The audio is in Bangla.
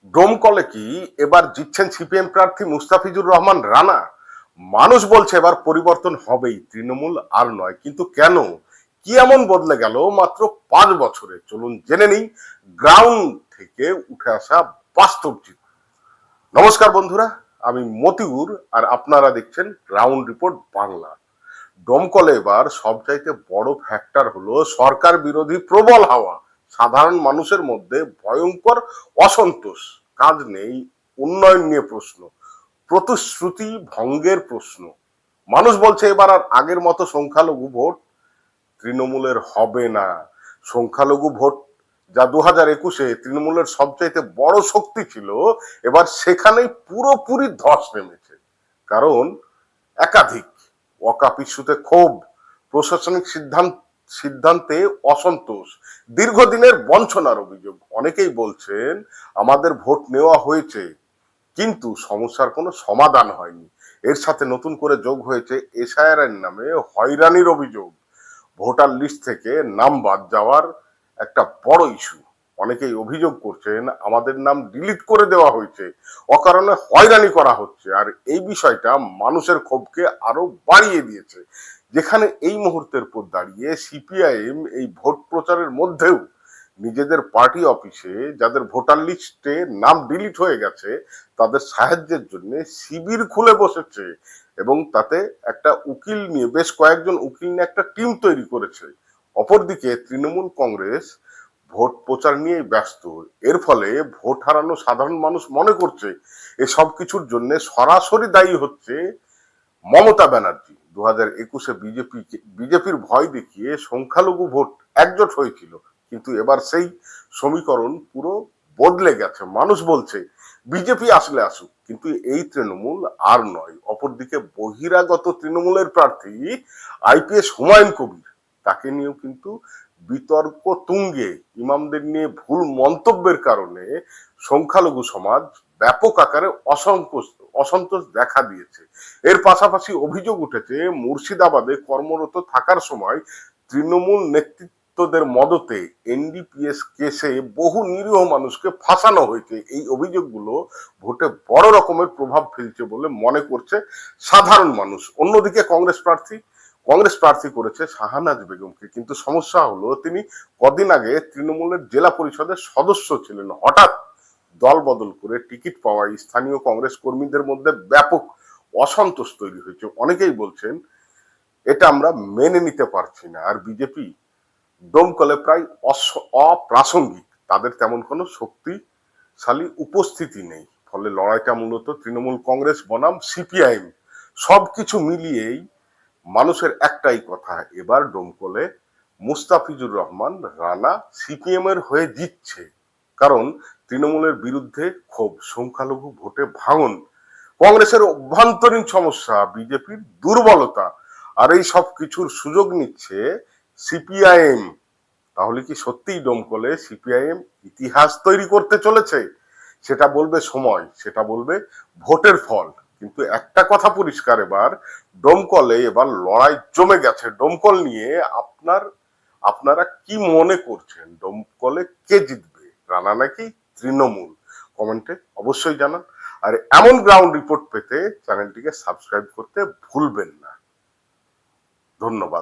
ডোমকলে কি এবার জিতছেন সিপিএম প্রার্থী মুস্তাফিজুর রহমান রানা? মানুষ বলছে এবার পরিবর্তন হবেই, তৃণমূল আর নয়। কিন্তু কেন, কি এমন বদলে গেল মাত্র 5 বছরে? চলুন জেনে নিই গ্রাউন্ড থেকে উঠে আসা বাস্তব চিত্র। নমস্কার বন্ধুরা, আমি মতিউর আর আপনারা দেখছেন গ্রাউন্ড রিপোর্ট বাংলা। ডোমকলে এবার সবচাইতে বড় ফ্যাক্টর হলো সরকার বিরোধী প্রবল হাওয়া। সাধারণ মানুষের মধ্যে ভয়ঙ্কর অসন্তোষ। কাজ নেই, উন্নয়ন নিয়ে প্রশ্ন, প্রতিশ্রুতি ভঙ্গের প্রশ্ন। মানুষ বলছে এবার আর আগের মতো সংখ্যালঘু ভোট তৃণমূলের হবে না। সংখ্যালঘু ভোট যা 2021-এ তৃণমূলের সবচাইতে বড় শক্তি ছিল, এবার সেখানেই পুরোপুরি ধস নেমেছে। কারণ একাধিক ওয়াকাফ ইস্যুতে ক্ষোভ, প্রশাসনিক সিদ্ধান্তে অসন্তোষ, দীর্ঘদিনের বঞ্চনার অভিযোগ। অনেকেই বলছেন আমাদের ভোট নেওয়া হয়েছে, কিন্তু সমস্যার কোনো সমাধান হয়নি। এর সাথে নতুন করে যোগ হয়েছে এসআইআর এর নামে হয়রানির অভিযোগ। ভোটার লিস্ট থেকে নাম বাদ যাওয়ার একটা বড় ইস্যু। অনেকেই অভিযোগ করছেন আমাদের নাম ডিলিট করে দেওয়া হয়েছে, অকারণে হয়রানি করা হচ্ছে। আর এই বিষয়টা মানুষের ক্ষোভকে আরো বাড়িয়ে দিয়েছে। যেখানে এই মুহূর্তের পর দাঁড়িয়ে সিপিআইএম এই ভোট প্রচারের মধ্যেও নিজেদের পার্টি অফিসে যাদের ভোটার লিস্টে নাম ডিলিট হয়ে গেছে তাদের সাহায্যের জন্য শিবির খুলে বসেছে, এবং তাতে একটা উকিল নিয়ে, বেশ কয়েকজন উকিল নিয়ে একটা টিম তৈরি করেছে। অপরদিকে তৃণমূল কংগ্রেস ভোট প্রচার নিয়ে ব্যস্ত। এর ফলে ভোট হারানো সাধারণ মানুষ মনে করছে এসব কিছুর জন্য সরাসরি দায়ী হচ্ছে মমতা ব্যানার্জি। 2021-এ বিজেপির ভয় দেখিয়ে সংখ্যালঘু ভোট একজোট হয়েছিল, কিন্তু এবার সেই সমীকরণ পুরো বদলে গেছে। মানুষ বলছে বিজেপি আসলে আসুক, কিন্তু এই তৃণমূল আর নয়। অপরদিকে বহিরাগত তৃণমূলের প্রার্থী আইপিএস হুমায়ুন কবির, তাকে নিয়েও কিন্তু বিতর্ক তুঙ্গে। ইমামদের নিয়ে ভুল মন্তব্যের কারণে সংখ্যালঘু সমাজ ব্যাপক আকারে অসন্তোষ দেখা দিয়েছে। এর পাশাপাশি অভিযোগ উঠেছে মুর্শিদাবাদে কর্মরত থাকার সময় তৃণমূল নেতৃত্বদের মদতে এনডিপিএস কেসে বহু নিরীহ মানুষকে ফাঁসানো হয়েছে। এই অভিযোগগুলো ভোটে বড় রকমের প্রভাব ফেলছে বলে মনে করছে সাধারণ মানুষ। অন্যদিকে কংগ্রেস প্রার্থী করেছে শাহানাজ বেগমকে, কিন্তু সমস্যা হলো তিনি কদিন আগে তৃণমূলের জেলা পরিষদের সদস্য ছিলেন। হঠাৎ দল বদল করে টিকিট পাওয়ায় স্থানীয় কংগ্রেস কর্মীদের মধ্যে ব্যাপক অসন্তোষ তৈরি হয়েছে। অনেকেই বলছেন এটা আমরা মেনে নিতে পারছি না। আর বিজেপি ডোমকলে প্রায় অপ্রাসঙ্গিক, তাদের তেমন কোনো শক্তিশালী উপস্থিতি নেই। ফলে লড়াইটা মূলত তৃণমূল কংগ্রেস বনাম সিপিআইএম। সবকিছু মিলিয়েই মানুষের একটাই কথা, এবার ডোমকলে মুস্তাফিজুর রহমান রানা সিপিএম এর হয়ে জিতছে। কারণ তৃণমূলের বিরুদ্ধে ক্ষোভ, সংখ্যালঘু ভোটে ভাঙন, কংগ্রেসের অভ্যন্তরীণ সমস্যা, বিজেপির দুর্বলতা, আর এই সব কিছুর সুযোগ নিচ্ছে সিপিআইএম। তাহলে কি সত্যিই ডোমকলে সিপিআইএম ইতিহাস তৈরি করতে চলেছে? সেটা বলবে সময়, সেটা বলবে ভোটের ফল। কিন্তু একটা কথা পরিষ্কার, ডোমকলে এবার লড়াই জমে গেছে। ডোমকল নিয়ে আপনারা কি মনে করছেন? ডোমকলে কে জিতবে, রানা নাকি তৃণমূল? কমেন্টে অবশ্যই জানান। আর এমন গ্রাউন্ড রিপোর্ট পেতে চ্যানেলটিকে সাবস্ক্রাইব করতে ভুলবেন না। ধন্যবাদ।